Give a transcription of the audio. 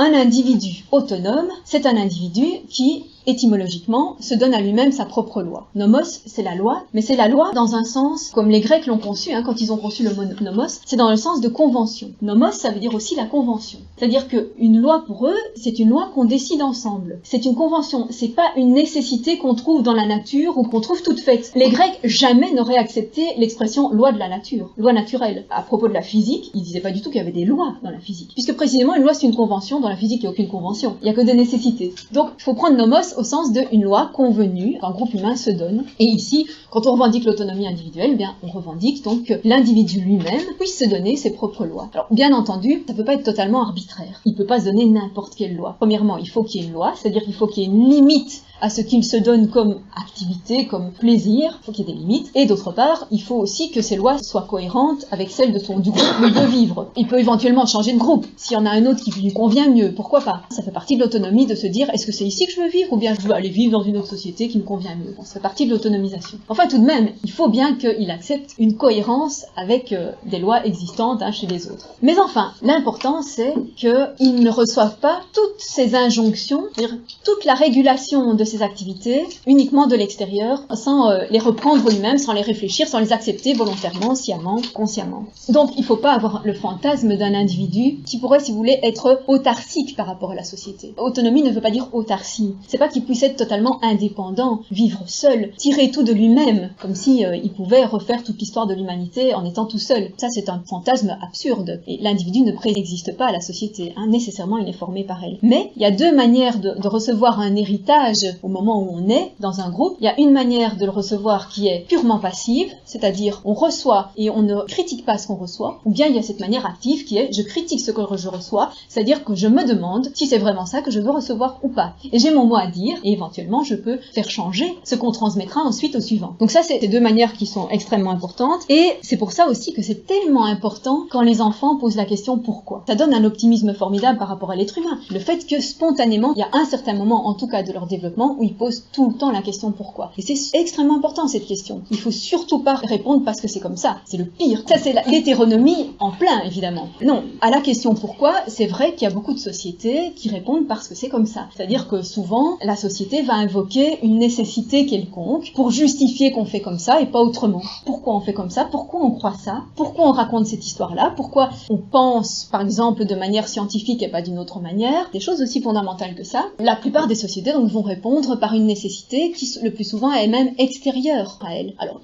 Un individu autonome, c'est un individu qui, étymologiquement, se donne à lui-même sa propre loi. Nomos, c'est la loi, mais c'est la loi dans un sens, comme les Grecs l'ont conçu, quand ils ont conçu le mot nomos, c'est dans le sens de convention. Nomos, ça veut dire aussi la convention. C'est-à-dire qu'une loi pour eux, c'est une loi qu'on décide ensemble. C'est une convention, c'est pas une nécessité qu'on trouve dans la nature ou qu'on trouve toute faite. Les Grecs jamais n'auraient accepté l'expression loi de la nature, loi naturelle. À propos de la physique, ils disaient pas du tout qu'il y avait des lois dans la physique. Puisque précisément, une loi c'est une convention, dans la physique il n'y a aucune convention, il n'y a que des nécessités. Donc, il faut prendre nomos au sens d'une loi convenue qu'un groupe humain se donne. Et ici, quand on revendique l'autonomie individuelle, bien, on revendique donc que l'individu lui-même puisse se donner ses propres lois. Alors, bien entendu, ça peut pas être totalement arbitraire. Il peut pas se donner n'importe quelle loi. Premièrement, il faut qu'il y ait une loi, c'est-à-dire qu'il faut qu'il y ait une limite à ce qu'il se donne comme activité, comme plaisir, il faut qu'il y ait des limites. Et d'autre part, il faut aussi que ces lois soient cohérentes avec celles du groupe où il veut vivre. Il peut éventuellement changer de groupe. S'il y en a un autre qui lui convient mieux, pourquoi pas? Ça fait partie de l'autonomie de se dire, est-ce que c'est ici que je veux vivre ou bien je veux aller vivre dans une autre société qui me convient mieux? Bon, ça fait partie de l'autonomisation. Enfin, tout de même, il faut bien qu'il accepte une cohérence avec des lois existantes chez les autres. Mais enfin, l'important c'est qu'ils ne reçoivent pas toutes ces injonctions, c'est-à-dire toute la régulation de ces activités uniquement de l'extérieur, sans les reprendre lui-même, sans les réfléchir, sans les accepter volontairement, sciemment, consciemment. Donc il ne faut pas avoir le fantasme d'un individu qui pourrait, si vous voulez, être autarcique par rapport à la société. Autonomie ne veut pas dire autarcie. C'est pas qu'il puisse être totalement indépendant, vivre seul, tirer tout de lui-même, comme si il pouvait refaire toute l'histoire de l'humanité en étant tout seul. Ça c'est un fantasme absurde. Et l'individu ne préexiste pas à la société, nécessairement il est formé par elle. Mais il y a deux manières de recevoir un héritage au moment où on est dans un groupe. Il y a une manière de le recevoir qui est purement passive, c'est-à-dire on reçoit et on ne critique pas ce qu'on reçoit, ou bien il y a cette manière active qui est je critique ce que je reçois, c'est-à-dire que je me demande si c'est vraiment ça que je veux recevoir ou pas. Et j'ai mon mot à dire et éventuellement je peux faire changer ce qu'on transmettra ensuite au suivant. Donc ça c'est deux manières qui sont extrêmement importantes et c'est pour ça aussi que c'est tellement important quand les enfants posent la question pourquoi. Ça donne un optimisme formidable par rapport à l'être humain. Le fait que spontanément, il y a un certain moment en tout cas de leur développement où ils posent tout le temps la question pourquoi. Et c'est extrêmement important cette question. Il faut surtout pas répondre parce que c'est comme ça. C'est le pire. Ça c'est l'hétéronomie en plein évidemment. Non, à la question pourquoi, c'est vrai qu'il y a beaucoup de sociétés qui répondent parce que c'est comme ça. C'est-à-dire que souvent, la société va invoquer une nécessité quelconque pour justifier qu'on fait comme ça et pas autrement. Pourquoi on fait comme ça? Pourquoi on croit ça? Pourquoi on raconte cette histoire-là? Pourquoi on pense, par exemple, de manière scientifique et pas d'une autre manière? Des choses aussi fondamentales que ça. La plupart des sociétés donc vont répondre par une nécessité qui, le plus souvent, est même extérieure à elle. Alors,